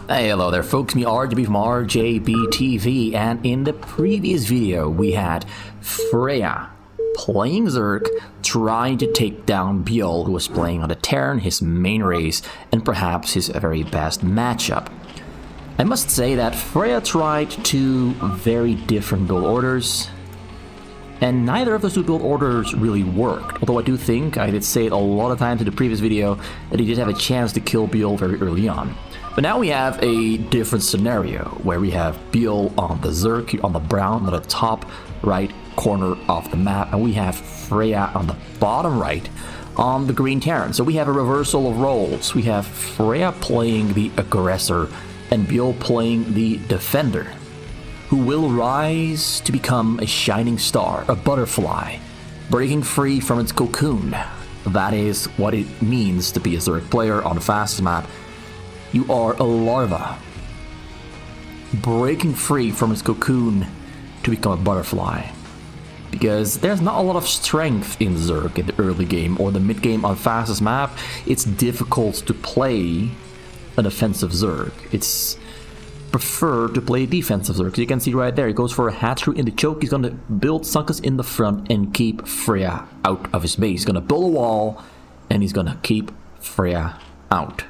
Hey, hello there folks, me RJB from RJBTV, and in the previous video we had Freyja playing Zerk, trying to take down Byul, who was playing on the Terran, his main race, and perhaps his very best matchup. I must say that Freyja tried two very different build orders, and neither of those two build orders really worked. Although I do think, I did say it a lot of times in the previous video, that he did have a chance to kill Byul very early on. But now we have a different scenario, where we have Byul on the Zerk, on the brown, on the top right corner of the map, and we have Freyja on the bottom right on the green Terran. So we have a reversal of roles. We have Freyja playing the aggressor, and Byul playing the defender, who will rise to become a shining star, a butterfly, breaking free from its cocoon. That is what it means to be a Zerk player on the fastest map. You are a larva, breaking free from its cocoon to become a butterfly. Because there's not a lot of strength in Zerk in the early game or the mid game on fastest map. It's difficult to play an offensive Zerk. It's preferred to play defensive Zerk. You can see right there, he goes for a hatchery in the choke. He's going to build Sunkus in the front and keep Freyja out of his base. He's going to build a wall and he's going to keep Freyja out.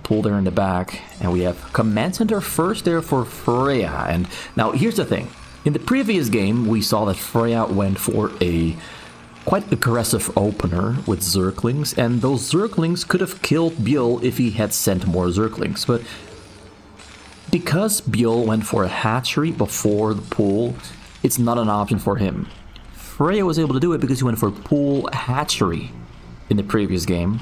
Pull there in the back, and we have Command Center first there for Freyja. And now here's the thing. In the previous game, we saw that Freyja went for a quite aggressive opener with Zerglings, and those Zerglings could have killed Byul if he had sent more Zerglings. But because Byul went for a hatchery before the pool, it's not an option for him. Freyja was able to do it because he went for pool hatchery in the previous game.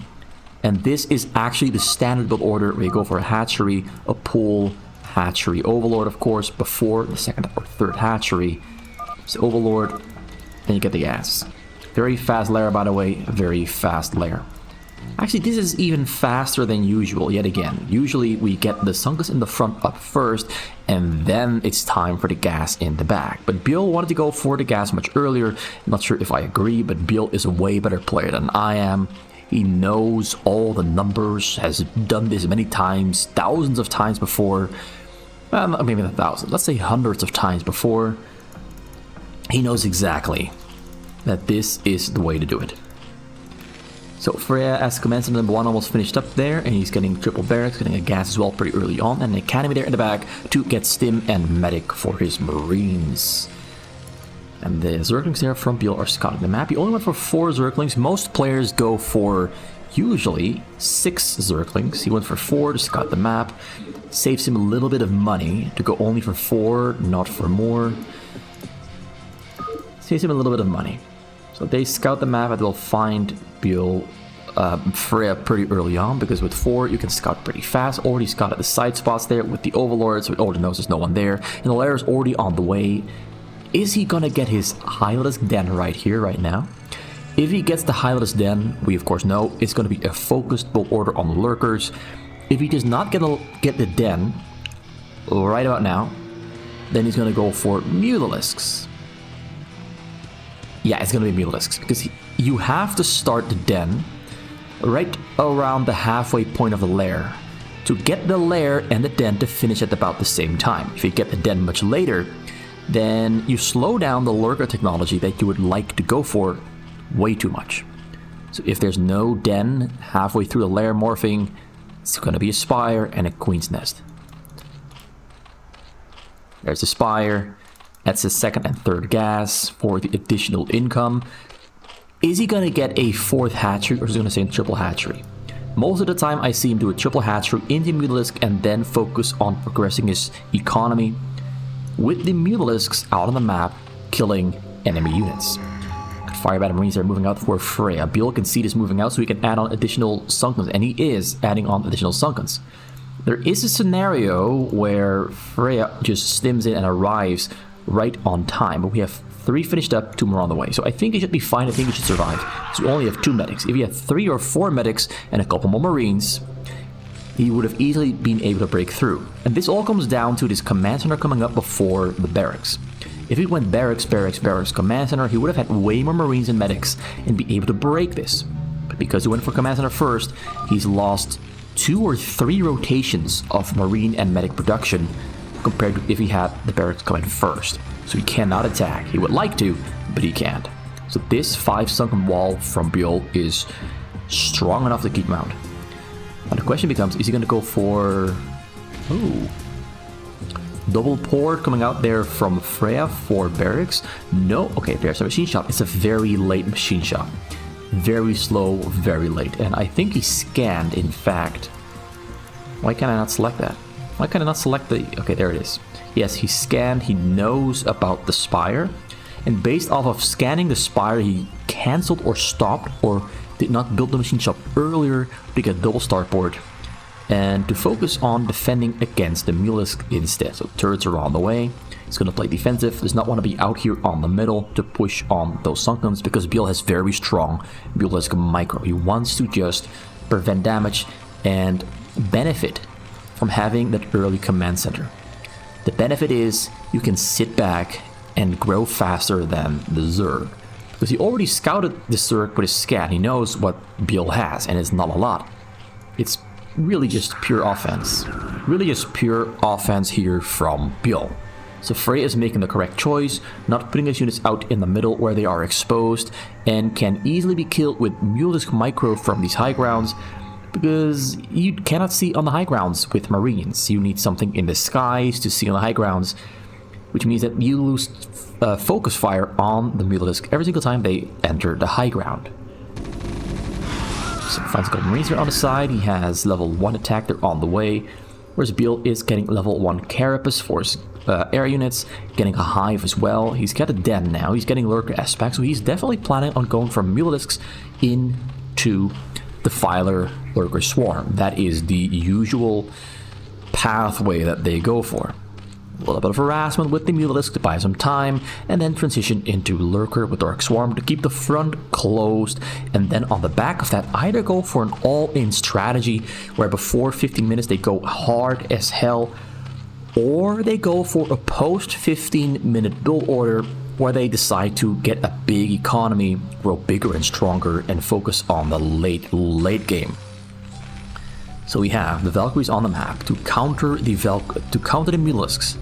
And this is actually the standard build order where you go for a hatchery, a pool, hatchery, overlord, of course, before the second or third hatchery. So overlord, then you get the gas. Very fast lair, by the way, very fast lair. Actually, this is even faster than usual, yet again. Usually we get the Sunkus in the front up first, and then it's time for the gas in the back. But Byul wanted to go for the gas much earlier. I'm not sure if I agree, but Byul is a way better player than I am. He knows all the numbers, has done this many times, thousands of times before. Well, maybe not thousands, let's say hundreds of times before. He knows exactly that this is the way to do it. So Freyja, as Command Center number 1, almost finished up there, and he's getting triple barracks, getting a gas as well pretty early on, and an academy there in the back to get stim and medic for his marines. And the Zerglings there from Byul are scouting the map. He only went for 4 Zerglings. Most players go for usually 6 Zerglings. He went for 4 to scout the map. Saves him a little bit of money to go only for 4, not for more. Saves him a little bit of money. So they scout the map and they'll find Byul, Freyja pretty early on, because with 4 you can scout pretty fast. Already scouted the side spots there with the overlords, so he already knows there's no one there. And the lair is already on the way. Is he gonna get his Hylisk Den right here, right now? If he gets the Hylisk Den, we of course know it's gonna be a focused build order on the Lurkers. If he does not get the Den right about now, then he's gonna go for Mutalisks. Yeah, it's gonna be Mutalisks, because you have to start the Den right around the halfway point of the lair to get the lair and the Den to finish at about the same time. If you get the Den much later, then you slow down the Lurker technology that you would like to go for way too much. So if there's no Den halfway through the lair morphing, it's going to be a Spire and a Queen's Nest. There's a Spire. That's his second and third gas for the additional income. Is he going to get a 4th hatchery, or is he going to say triple hatchery? Most of the time I see him do a triple hatchery into Mutalisk and then focus on progressing his economy with the Mutalisks out on the map, killing enemy units. Fire Battle Marines are moving out for Freyja. Byul can see this moving out, so he can add on additional Sunkens, and he is adding on additional Sunkens. There is a scenario where Freyja just stims in and arrives right on time, but we have 3 finished up, 2 more on the way. So I think he should be fine, I think he should survive. So we only have 2 medics. If he had 3 or 4 medics and a couple more Marines, he would have easily been able to break through. And this all comes down to this Command Center coming up before the barracks. If he went barracks, Command Center, he would have had way more Marines and medics and be able to break this. But because he went for Command Center first, he's lost 2 or 3 rotations of Marine and Medic production compared to if he had the barracks come in first. So he cannot attack. He would like to, but he can't. So this 5 sunken wall from Byul is strong enough to keep him out. Now the question becomes, is he going to go for... Ooh. Double port coming out there from Freyja for barracks? No. Okay, there's a machine shop. It's a very late machine shop. Very slow, very late. And I think he scanned, in fact. Why can I not select that? Why can I not select the... Okay, there it is. Yes, he scanned. He knows about the spire. And based off of scanning the spire, he cancelled or stopped or did not build the machine shop earlier to get double starport and to focus on defending against the Mutalisk instead. So turrets are on the way. He's going to play defensive. Does not want to be out here on the middle to push on those sunkens because Byul has very strong Mutalisk micro. He wants to just prevent damage and benefit from having that early command center. The benefit is you can sit back and grow faster than the Zerg. Because he already scouted the Zerg with his scan. He knows what Byul has, and it's not a lot. It's really just pure offense. Really just pure offense here from Byul. So Freyja is making the correct choice, not putting his units out in the middle where they are exposed and can easily be killed with Mutalisk micro from these high grounds because you cannot see on the high grounds with Marines. You need something in the skies to see on the high grounds, which means that you lose focus fire on the Mutalisk every single time they enter the high ground. So finds a couple Marines here on the side. He has level 1 attack, they're on the way. Whereas Byul is getting level 1 carapace for his air units, getting a hive as well. He's got a den now, he's getting Lurker aspect, so he's definitely planning on going from Mutalisks into the Filer Lurker Swarm. That is the usual pathway that they go for. A little bit of harassment with the Mutalisk to buy some time, and then transition into Lurker with Dark Swarm to keep the front closed, and then on the back of that either go for an all-in strategy where before 15 minutes they go hard as hell, or they go for a post 15-minute build order where they decide to get a big economy, grow bigger and stronger, and focus on the late game. So we have the Valkyries on the map to counter the Mutalisks.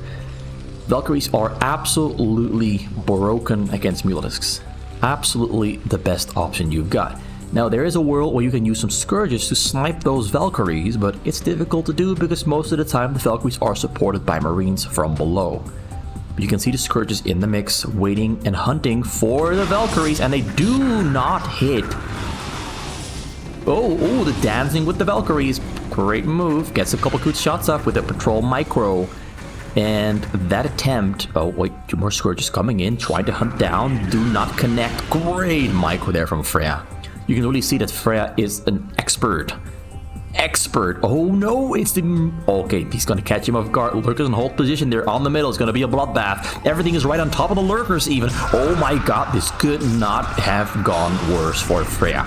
Valkyries are absolutely broken against Mutalisks. Absolutely the best option you've got. Now there is a world where you can use some Scourges to snipe those Valkyries, but it's difficult to do because most of the time the Valkyries are supported by Marines from below. You can see the Scourges in the mix, waiting and hunting for the Valkyries, and they do not hit. Oh, the dancing with the Valkyries. Great move. Gets a couple good shots off with a patrol micro. And that attempt... Oh, wait. 2 more Scourges coming in. Trying to hunt down. Do not connect. Great micro there from Freyja. You can really see that Freyja is an expert. Oh, no. It's the... Okay, he's going to catch him off guard. Lurkers in hold position. They're on the middle. It's going to be a bloodbath. Everything is right on top of the Lurkers even. Oh, my God. This could not have gone worse for Freyja.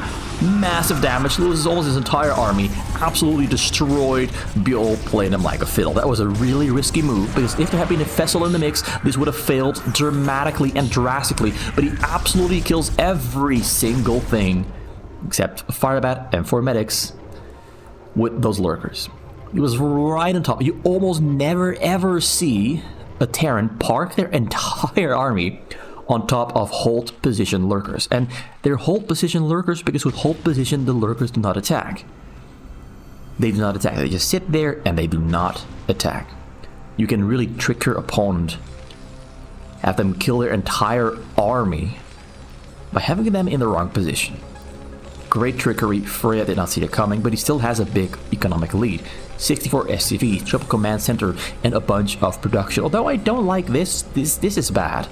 Massive damage, loses almost his entire army, absolutely destroyed. Byul played him like a fiddle. That was a really risky move, because if there had been a vessel in the mix, this would have failed dramatically and drastically, but he absolutely kills every single thing, except Firebat and 4 medics, with those Lurkers. He was right on top. You almost never ever see a Terran park their entire army on top of hold position Lurkers. And they're hold position Lurkers because with hold position the Lurkers do not attack. They do not attack. They just sit there and they do not attack. You can really trick your opponent, have them kill their entire army by having them in the wrong position. Great trickery. Freyja did not see it coming, but he still has a big economic lead. 64 SCV, triple command center, and a bunch of production. Although I don't like this. This is bad.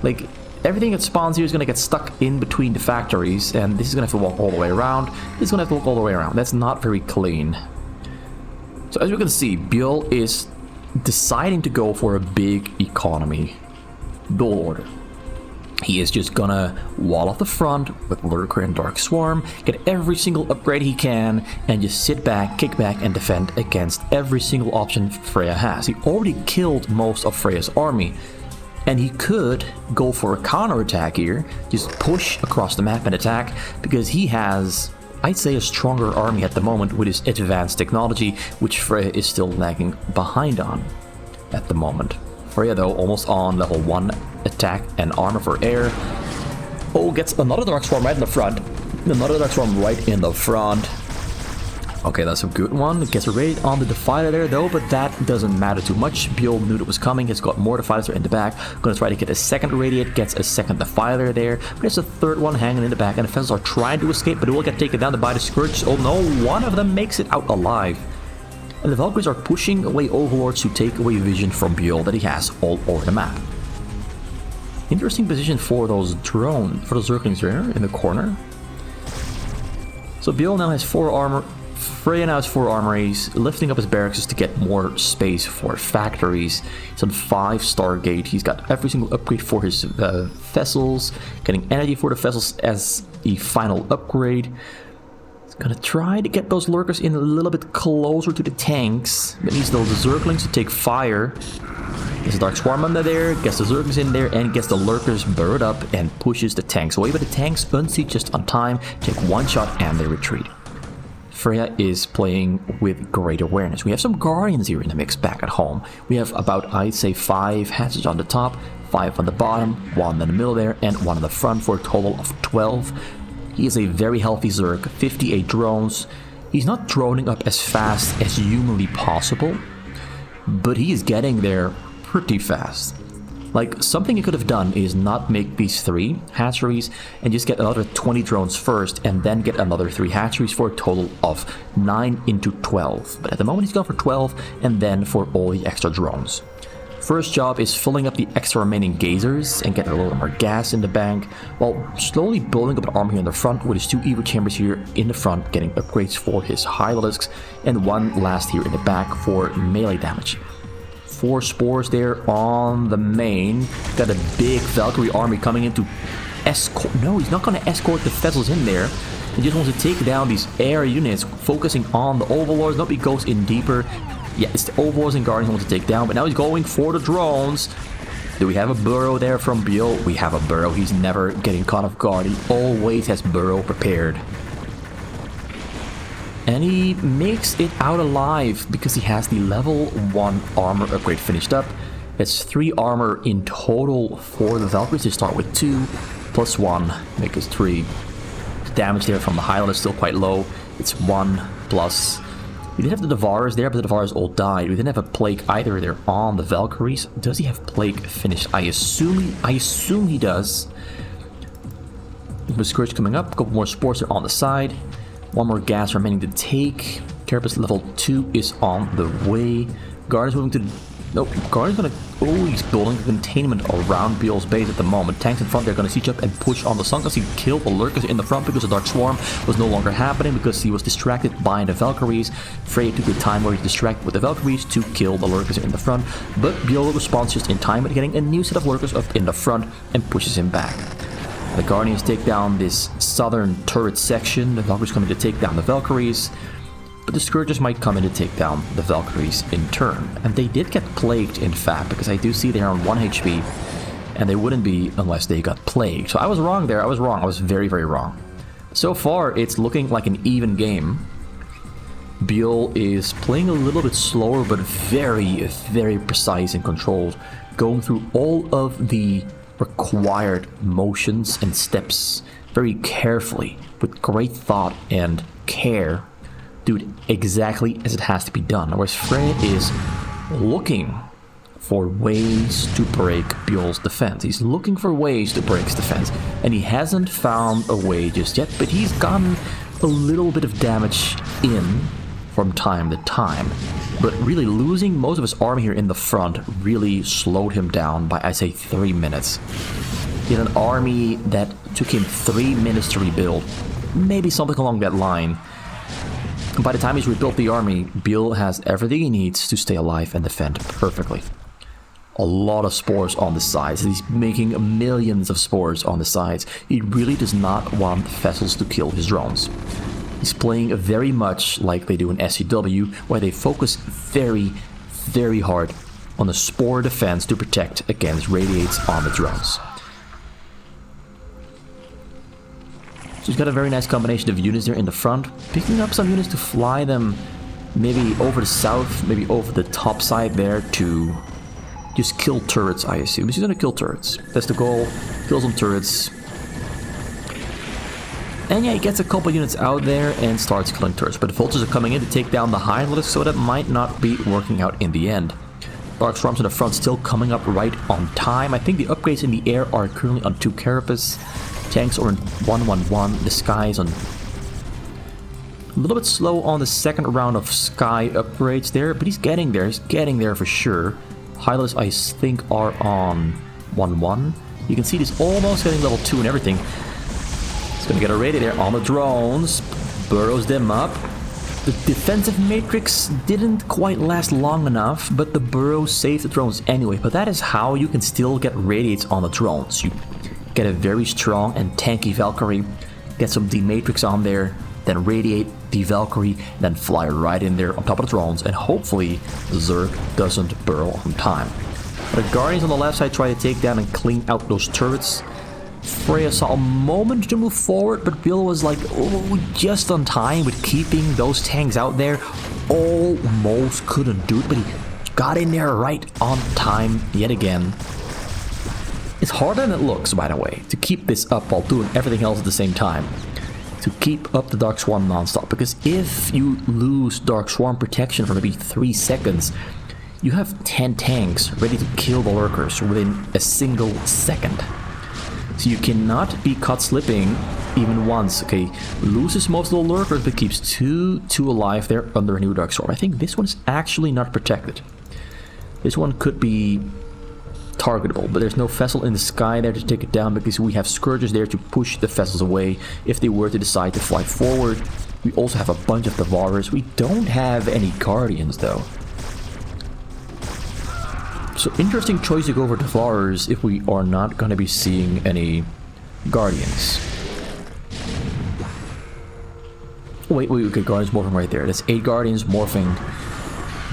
Like, everything that spawns here is going to get stuck in between the factories, and this is going to have to walk all the way around. This is going to have to walk all the way around. That's not very clean. So as you can see, Byul is deciding to go for a big economy build order. He is just gonna wall off the front with Lurker and Dark Swarm, get every single upgrade he can, and just sit back, kick back, and defend against every single option Freyja has. He already killed most of Freyja's army, and he could go for a counterattack here, just push across the map and attack, because he has I'd say, a stronger army at the moment with his advanced technology, which Freyja is still lagging behind on at the moment. Freyja, though, almost on level 1 attack and armor for air. Oh, gets another Dark Swarm right in the front. Another Dark Swarm right in the front. Okay, that's a good one. Gets a raid on the Defiler there, though, but that doesn't matter too much. Byul knew it was coming. He's got more Defilers in the back. Gonna try to get a second Radiate. Gets a second Defiler there. But there's a third one hanging in the back, and the Defenders are trying to escape, but it will get taken down by the Scourge. Oh no, one of them makes it out alive. And the Valkyries are pushing away Overlords to take away vision from Byul that he has all over the map. Interesting position for those drones, for the Zerglings there in the corner. So Byul now has 4 armor. Freyja now has 4 armories, lifting up his barracks just to get more space for factories. He's on 5 Stargate. He's got every single upgrade for his vessels, getting energy for the vessels as the final upgrade. He's gonna try to get those Lurkers in a little bit closer to the tanks, but needs those Zerglings to take fire. Gets the Dark Swarm under there, gets the Zerglings in there, and gets the Lurkers burrowed up and pushes the tanks away. But the tanks unseat just on time, take 1 shot, and they retreat. Freyja is playing with great awareness. We have some Guardians here in the mix back at home. We have about, I'd say, 5 hatches on the top, 5 on the bottom, 1 in the middle there, and 1 in the front for a total of 12. He is a very healthy Zerg, 58 drones. He's not droning up as fast as humanly possible, but he is getting there pretty fast. Like, something he could have done is not make these 3 hatcheries and just get another 20 drones first and then get another 3 hatcheries for a total of 9 into 12. But at the moment he's gone for 12 and then for all the extra drones. First job is filling up the extra remaining gazers and getting a little more gas in the bank, while slowly building up an army in the front with his 2 Evo chambers here in the front, getting upgrades for his Hydralisks, and 1 last here in the back for melee damage. 4 spores there on the main. Got a big Valkyrie army coming in to escort. No, he's not going to escort the vessels in there. He just wants to take down these air units, focusing on the Overlords. Nobody goes in deeper. Yeah, it's the Overlords and Guardians he wants to take down, but now he's going for the drones. Do we have a burrow there from Byul? We have a burrow. He's never getting caught off guard. He always has burrow prepared. And he makes it out alive because he has the level 1 armor upgrade finished up. It's 3 armor in total for the Valkyries. They start with 2 plus 1, make us 3. The damage there from the Highland is still quite low. It's 1 plus. We did have the Devourers there, but the Devourers all died. We didn't have a Plague either there on the Valkyries. Does he have Plague finished? I assume he does. The Scourge coming up, a couple more spores there on the side. 1 more gas remaining to take. Carapace level 2 is on the way. Guard is moving to... Nope, Guard is going to... Oh, he's building a containment around Byul's base at the moment. Tanks in front, they're going to siege up and push on the Sunkas. He killed the Lurkers in the front because the Dark Swarm was no longer happening because he was distracted by the Valkyries. Freyja took the time where he's distracted with the Valkyries to kill the Lurkers in the front. But Byul responds just in time by getting a new set of Lurkers up in the front and pushes him back. The Guardians take down this southern turret section. The Valkyries coming to take down the Valkyries. But the Scourges might come in to take down the Valkyries in turn. And they did get plagued, in fact, because I do see they're on 1 HP. And they wouldn't be unless they got plagued. So I was wrong there. I was wrong. I was very, very wrong. So far, it's looking like an even game. Byul is playing a little bit slower, but very, very precise and controlled. Going through all of the required motions and steps very carefully, with great thought and care, do it exactly as it has to be done. Whereas Freyja is looking for ways to break Byul's defense. He's looking for ways to break his defense, and he hasn't found a way just yet, but he's gotten a little bit of damage in from time to time. But really, losing most of his army here in the front really slowed him down by, I'd say, 3 minutes. He had an army that took him 3 minutes to rebuild. Maybe something along that line. By the time he's rebuilt the army, Byul has everything he needs to stay alive and defend perfectly. A lot of spores on the sides. He's making millions of spores on the sides. He really does not want vessels to kill his drones. He's playing very much like they do in SCW, where they focus very, very hard on the spore defense to protect against radiates on the drones. So he's got a very nice combination of units there in the front, picking up some units to fly them maybe over the south, maybe over the top side there to just kill turrets, I assume. He's gonna kill turrets. That's the goal. Kill some turrets. And yeah, he gets a couple units out there and starts killing turrets. But the vultures are coming in to take down the Highlander, so that might not be working out in the end. Dark Swarms in the front still coming up right on time. I think the upgrades in the air are currently on 2 Carapace. Tanks are in 111. The Sky is on a little bit slow on the second round of Sky upgrades there, but he's getting there. He's getting there for sure. Highlanders, I think, are on 1-1. You can see this almost getting level 2 and everything. It's gonna get a raid there on the drones. Burrows them up. The defensive matrix didn't quite last long enough, but the burrow saved the drones anyway. But that is how you can still get radiates on the drones. You get a very strong and tanky Valkyrie, get some D-matrix on there, then radiate the Valkyrie, then fly right in there on top of the drones, and hopefully Zerg doesn't burrow on time. The Guardians on the left side try to take down and clean out those turrets. Freyja saw a moment to move forward, but Byul was like, oh, just on time with keeping those tanks out there. Almost couldn't do it, but he got in there right on time yet again. It's harder than it looks, by the way, to keep this up while doing everything else at the same time. To keep up the Dark Swarm non-stop, because if you lose Dark Swarm protection for maybe 3 seconds, you have 10 tanks ready to kill the Lurkers within a single second. So you cannot be caught slipping even once, okay? Loses most of the Lurkers, but keeps two alive there under a new Dark Swarm. I think this one is actually not protected. This one could be targetable, but there's no vessel in the sky there to take it down, because we have Scourges there to push the vessels away if they were to decide to fly forward. We also have a bunch of Devourers. We don't have any Guardians though. So interesting choice to go for Devourers if we are not going to be seeing any Guardians. Wait, okay, Guardians morphing right there. That's 8 Guardians morphing.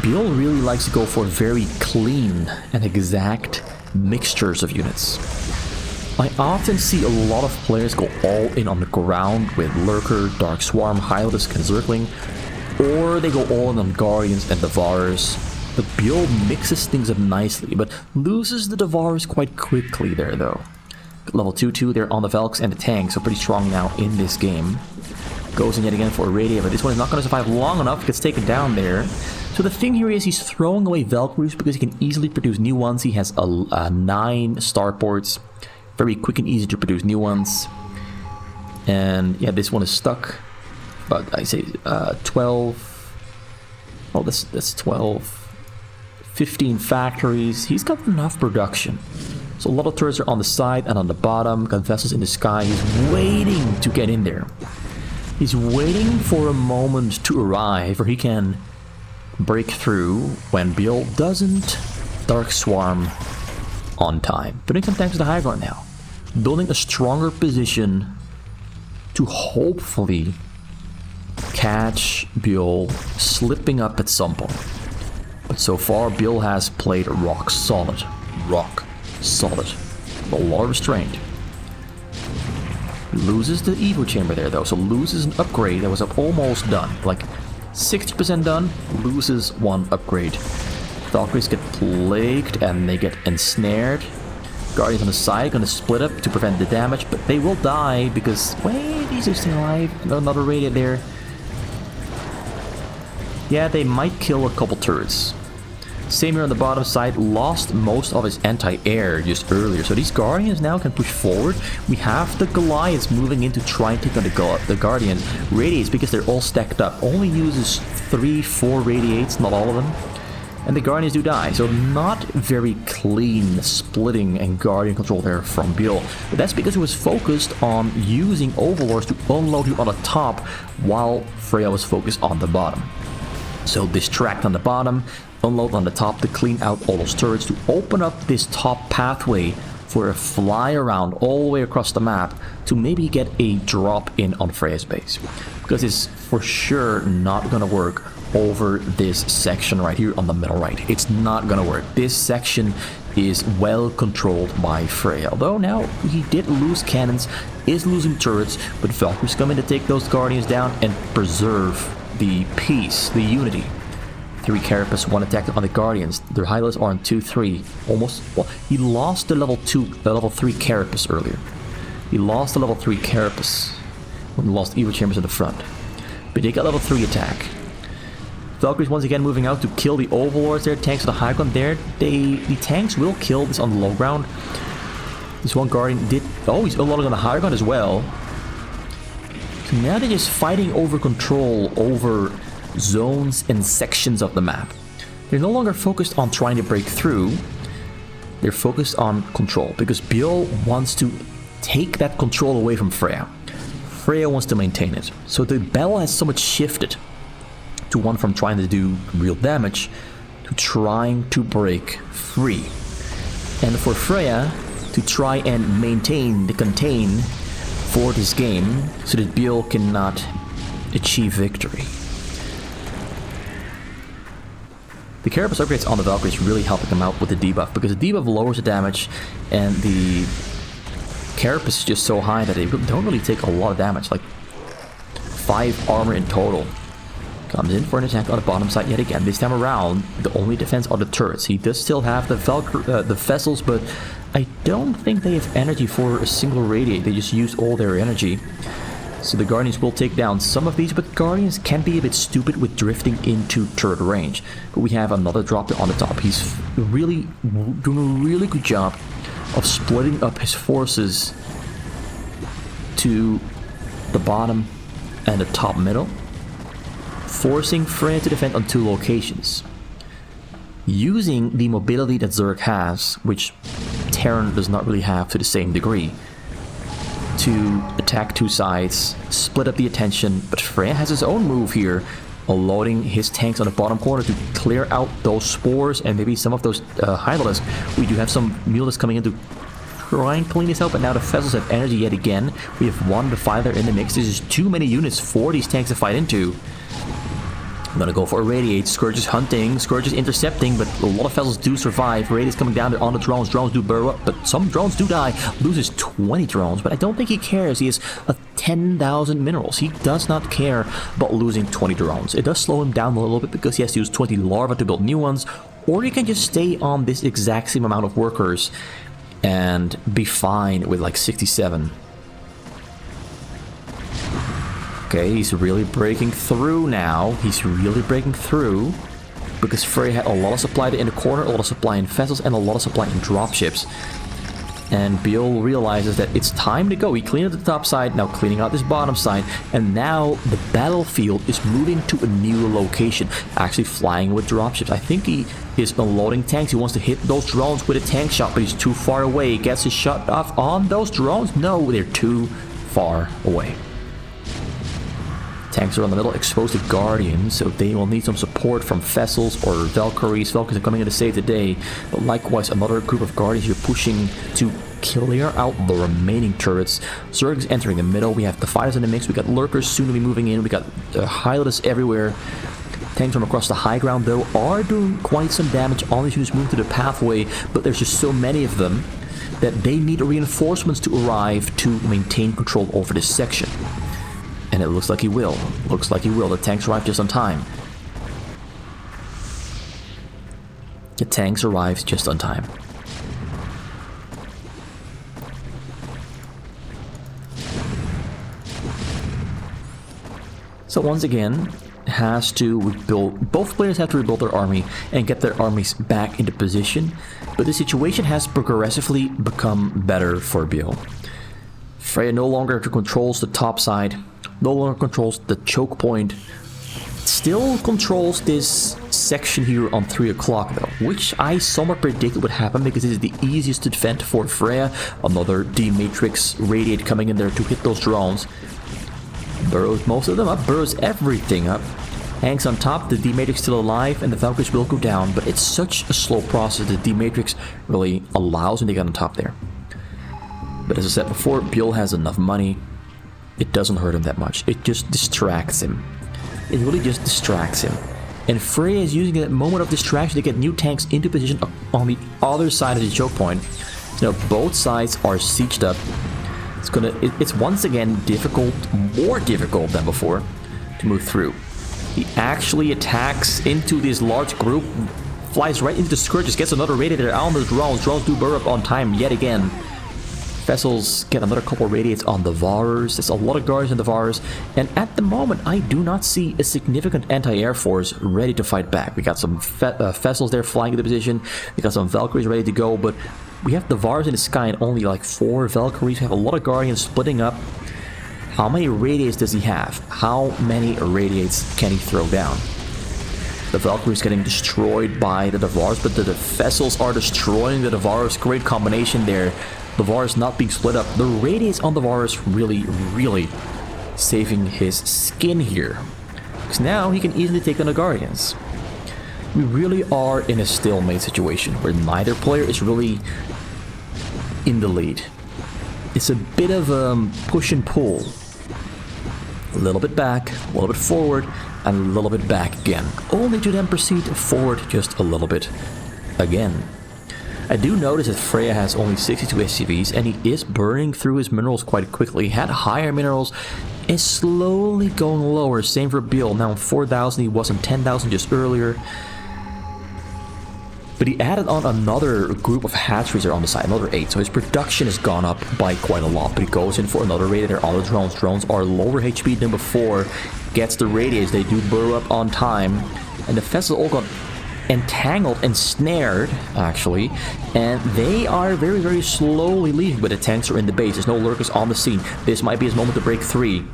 Byul really likes to go for very clean and exact mixtures of units. I often see a lot of players go all in on the ground with Lurker, Dark Swarm, Highlanders, and Zergling, or they go all in on Guardians and Devourers. But Byul mixes things up nicely, but loses the Devourers quite quickly there though. Level 2-2 there on the Valks and the tanks, so pretty strong now in this game. Goes in yet again for a Radiant, but this one is not going to survive long enough, gets taken down there. So the thing here is he's throwing away Valkyries because he can easily produce new ones. He has 9 starports, very quick and easy to produce new ones. And yeah, this one is stuck, but I say 12, oh that's 12, 15 factories. He's got enough production. So a lot of turrets are on the side and on the bottom, got vessels in the sky. He's waiting to get in there. He's waiting for a moment to arrive where he can break through when Byul doesn't Dark Swarm on time. Putting some tanks to the high ground now. Building a stronger position to hopefully catch Byul slipping up at some point. But so far, Byul has played rock solid. Rock solid. A lot of restraint. Loses the Evo Chamber there though, so loses an upgrade that was almost done. Like 60% done, loses 1 upgrade. Valkyries get plagued and they get ensnared. Guardians on the side gonna split up to prevent the damage, but they will die because, wait, these are still alive. Another Radiant there. Yeah, they might kill a couple turrets. Same here on the bottom side, lost most of his anti-air just earlier. So these Guardians now can push forward. We have the Goliaths moving in to try and take on the Guardians. Radiates, because they're all stacked up, only uses 3-4 Radiates, not all of them. And the Guardians do die, so not very clean splitting and Guardian control there from Byul. But that's because he was focused on using Overlords to unload you on the top, while Freyja was focused on the bottom. So distract on the bottom, unload on the top to clean out all those turrets, to open up this top pathway for a fly around all the way across the map to maybe get a drop in on Freyja's base. Because it's for sure not gonna work over this section right here on the middle right. It's not gonna work. This section is well controlled by Freyja. Although now he did lose cannons, is losing turrets, but Valkyrie's coming to take those Guardians down and preserve the peace, the unity. 3 Carapace, 1 attack on the Guardians. Their high levels are on 2-3. Almost, well, he lost the level 3 Carapace earlier. He lost the level 3 Carapace when he lost Evil Chambers in the front. But they got level 3 attack. Valkyrie's once again moving out to kill the Overlords there. Tanks on the high ground there. The tanks will kill this on the low ground. This one Guardian did... Oh, he's unloading on the high ground as well. So now they're just fighting over control over zones and sections of the map. They're no longer focused on trying to break through. They're focused on control, because Byul wants to take that control away from Freyja. Freyja wants to maintain it. So the battle has somewhat shifted to one from trying to do real damage to trying to break free. And for Freyja to try and maintain the contain for this game so that Byul cannot achieve victory. The Carapace upgrades on the Valkyrie is really helping them out with the debuff, because the debuff lowers the damage and the Carapace is just so high that they don't really take a lot of damage, like 5 armor in total. Comes in for an attack on the bottom side yet again. This time around, the only defense are the turrets. He does still have the vessels, but I don't think they have energy for a single radiate. They just use all their energy. So the Guardians will take down some of these, but Guardians can be a bit stupid with drifting into turret range. But we have another dropper on the top. He's really doing a really good job of splitting up his forces to the bottom and the top middle, forcing Freyja to defend on 2 locations. Using the mobility that Zerg has, which Terran does not really have to the same degree, to attack 2 sides, split up the attention, but Freyja has his own move here, unloading his tanks on the bottom corner to clear out those spores and maybe some of those Hydralisks. We do have some Mulists coming in to try and clean this out, but now the vessels have energy yet again. We have 1 Defiler in the mix. This is too many units for these tanks to fight into. I'm gonna go for a Radiate. Scourge is hunting, Scourge is intercepting, but a lot of vessels do survive. Radiate's coming down on the drones. Drones do burrow up, but some drones do die. Loses 20 drones, but I don't think he cares. He has 10,000 minerals. He does not care about losing 20 drones. It does slow him down a little bit because he has to use 20 larvae to build new ones, or he can just stay on this exact same amount of workers and be fine with like 67. Okay, he's really breaking through now. He's really breaking through because Freyja had a lot of supply in the corner, a lot of supply in vessels, and a lot of supply in dropships. And Byul realizes that it's time to go. He cleaned up the top side, now cleaning out this bottom side, and now the battlefield is moving to a new location, actually flying with dropships. I think he is unloading tanks. He wants to hit those drones with a tank shot, but he's too far away. He gets his shot off on those drones. No, they're too far away. Tanks are on the middle, exposed to Guardians, so they will need some support from vessels or Valkyries. Valkyries are coming in to save the day, but likewise another group of Guardians here pushing to clear out the remaining turrets. Zerg is entering the middle. We have the fighters in the mix. We got Lurkers soon to be moving in. We got Hylitas everywhere. Tanks from across the high ground, though, are doing quite some damage. All these units move to the pathway, but there's just so many of them that they need reinforcements to arrive to maintain control over this section. And it looks like he will. Looks like he will. The tanks arrive just on time. The tanks arrive just on time. So once again, has to rebuild. Both players have to rebuild their army and get their armies back into position. But the situation has progressively become better for Byul. Freyja no longer controls the top side. No longer controls the choke point. Still controls this section here on 3 o'clock though, which I somewhat predicted would happen because it is the easiest to defend for Freyja. Another D-Matrix Radiate coming in there to hit those drones. Burrows most of them up, burrows everything up. Hangs on top, the D-Matrix still alive, and the Valkyries will go down, but it's such a slow process. The D-Matrix really allows him to get on top there. But as I said before, Byul has enough money. It doesn't hurt him that much. It just distracts him. It really just distracts him. And Freyja is using that moment of distraction to get new tanks into position on the other side of the choke point. So now both sides are sieged up. It's once again difficult, more difficult than before, to move through. He actually attacks into this large group, flies right into the skirmishes, gets another radiator on the drones. Drones do burn up on time yet again. Vessels get another couple of radiates on the Varus. There's a lot of guards in the Varus. And at the moment, I do not see a significant anti-air force ready to fight back. We got some vessels there flying into position. We got some Valkyries ready to go. But we have the Varus in the sky and only like 4 Valkyries. We have a lot of Guardians splitting up. How many radiates does he have? How many radiates can he throw down? The Valkyries getting destroyed by the Varus, but the vessels are destroying the Varus. Great combination there. The Varus not being split up. The radiates on the Varus really saving his skin here. Because now he can easily take on the Guardians. We really are in a stalemate situation where neither player is really in the lead. It's a bit of a push and pull. A little bit back, a little bit forward, and a little bit back again. Only to then proceed forward just a little bit again. I do notice that Freyja has only 62 SCVs and he is burning through his minerals quite quickly. He had higher minerals, is slowly going lower. Same for Byul. Now 4,000, he was on 10,000 just earlier. But he added on another group of hatcheries there on the side, another 8. So his production has gone up by quite a lot. But he goes in for another radiator on the drones. Drones are lower HP than before. Gets the radiators. They do burrow up on time. And the vessels all got entangled and snared, actually, and they are very slowly leaving, but the tanks are in the base. There's no lurkers on the scene. This might be his moment to break free.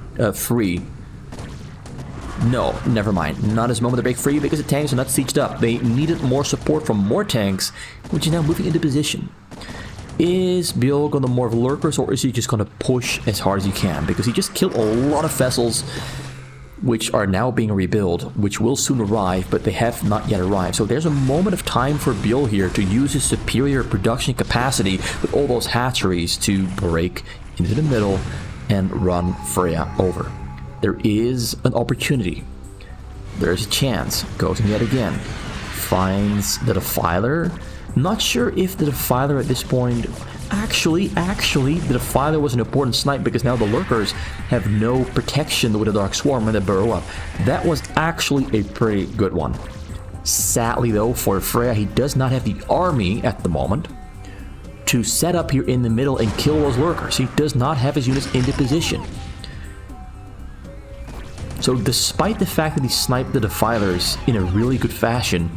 No, never mind. Not his moment to break free because the tanks are not sieged up. They needed more support from more tanks, which is now moving into position. Is Byul gonna morph lurkers, or is he just gonna push as hard as he can? Because he just killed a lot of vessels which are now being rebuilt, which will soon arrive, but they have not yet arrived. So there's a moment of time for Byul here to use his superior production capacity with all those hatcheries to break into the middle and run Freyja over. There is an opportunity. There's a chance. Goes in yet again. Finds the Defiler. Not sure if the Defiler at this point... Actually, the Defiler was an important snipe because now the Lurkers have no protection with the Dark Swarm when they burrow up. That was actually a pretty good one. Sadly though, for Freyja, he does not have the army at the moment to set up here in the middle and kill those Lurkers. He does not have his units into position. So despite the fact that he sniped the Defilers in a really good fashion,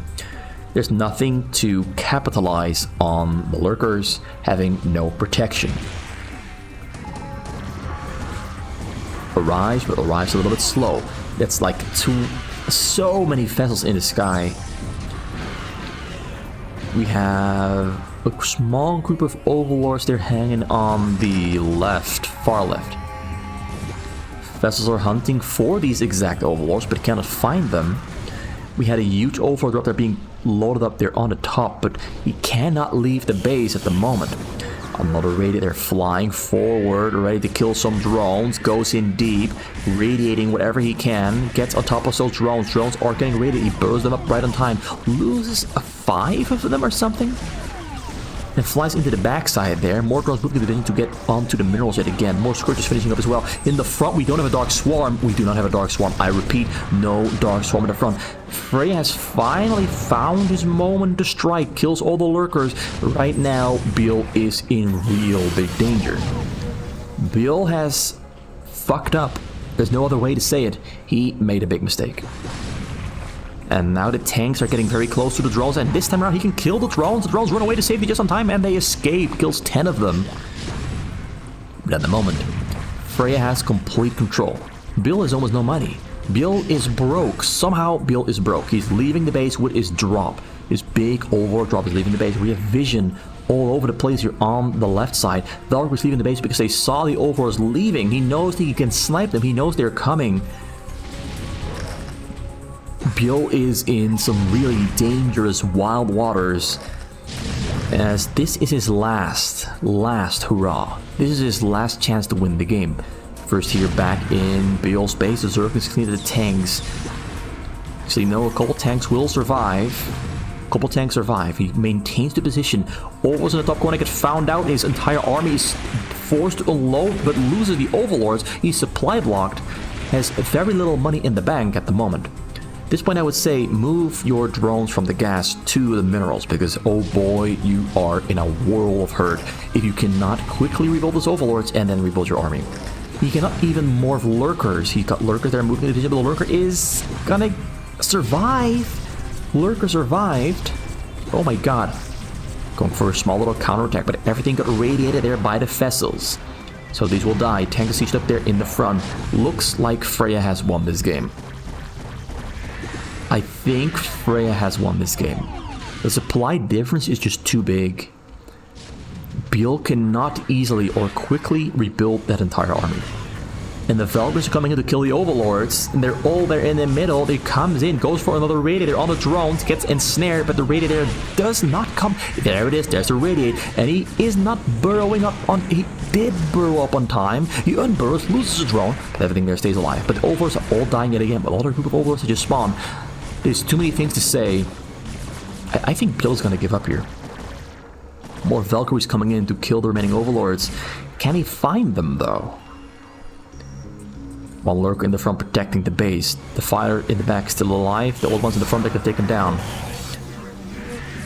there's nothing to capitalize on the Lurkers having no protection. Arrives, but arrives a little bit slow. That's like so many vessels in the sky. We have a small group of overlords. They're hanging on the left, far left. Vessels are hunting for these exact overlords, but cannot find them. We had a huge overlord drop there being loaded up there on the top, but he cannot leave the base at the moment. Another radiator flying forward, ready to kill some drones, goes in deep, radiating whatever he can, gets on top of those drones. Drones are getting radiated, he burns them up right on time, loses 5 of them or something, and flies into the backside there. More drones moving the division to get onto the minerals yet again. More skirmishes finishing up as well. In the front, we don't have a Dark Swarm. We do not have a Dark Swarm. I repeat, no Dark Swarm in the front. Freyja has finally found his moment to strike. Kills all the Lurkers. Right now, Byul is in real big danger. Byul has fucked up. There's no other way to say it. He made a big mistake. And now the tanks are getting very close to the drones, and this time around he can kill the drones. The drones run away to safety just on time, and they escape. Kills 10 of them. But at the moment, Freyja has complete control. Byul has almost no money. Byul is broke. Somehow Byul is broke. He's leaving the base with his drop. His big overlord drop is leaving the base. We have vision all over the place here on the left side. Valkyrie's leaving the base because they saw the overlords leaving. He knows that he can snipe them. He knows they're coming. Byul is in some really dangerous wild waters, as this is his last hurrah. This is his last chance to win the game. First here back in Byul's base, the Zerglings clean the tanks. So you know a couple tanks will survive. A couple tanks survive. He maintains the position. Almost in the top corner, get found out. His entire army is forced to unload, but loses the overlords. He's supply blocked. Has very little money in the bank at the moment. At this point, I would say move your drones from the gas to the minerals, because oh boy, you are in a world of hurt if you cannot quickly rebuild those overlords and then rebuild your army. He cannot even morph lurkers. He's got lurkers there moving the division, but the lurker is gonna survive. Lurker survived. Oh my god. Going for a small little counterattack, but everything got radiated there by the vessels. So these will die. Tank is sieged up there in the front. Looks like Freyja has won this game. I think Freyja has won this game. The supply difference is just too big. Byul cannot easily or quickly rebuild that entire army. And the Valkyries are coming in to kill the overlords, and they're all there in the middle. They comes in, goes for another radiator on the drones, gets ensnared, but the radiator does not come. There it is, there's the radiator, and he is not burrowing up on. He did burrow up on time. He unburrows, loses a drone, but everything there stays alive. But the overlords are all dying yet again. But all the group of overlords that just spawn. There's too many things to say. I think Byul's gonna give up here. More Valkyries coming in to kill the remaining overlords. Can he find them though? While Lurker in the front protecting the base. The fighter in the back still alive. The old ones in the front that can take him down.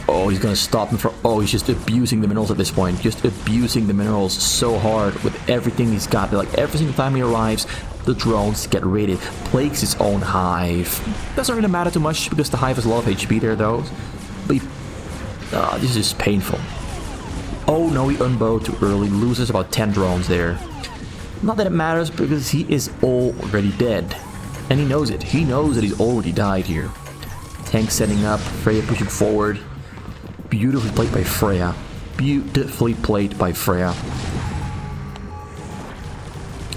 Oh, he's gonna stop him from. Oh, he's just abusing the minerals at this point. Just abusing the minerals so hard with everything he's got. Like every single time he arrives, the drones get raided. Plagues his own hive. Doesn't really matter too much because the hive has a lot of HP there though. But this is painful. Oh no, he unburrowed too early. Loses about 10 drones there. Not that it matters because he is already dead. And he knows it. He knows that he's already died here. Tank setting up. Freyja pushing forward. Beautifully played by Freyja. Beautifully played by Freyja.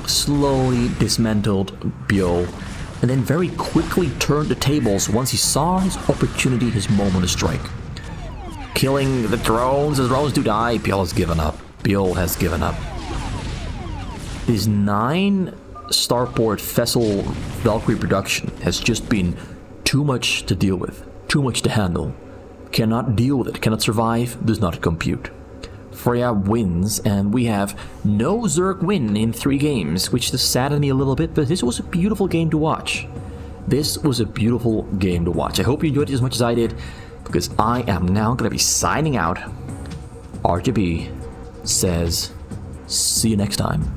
Slowly dismantled Byul. And then very quickly turned the tables once he saw his opportunity, his moment to strike. Killing the drones. The drones do die. Byul has given up. Byul has given up. His 9 starport vessel Valkyrie production has just been too much to deal with, too much to handle. Cannot deal with it, cannot survive, does not compute. Freyja wins, and we have no Zerg win in 3 games, which does sadden me a little bit, but this was a beautiful game to watch. This was a beautiful game to watch. I hope you enjoyed it as much as I did, because I am now going to be signing out. RGB says, see you next time.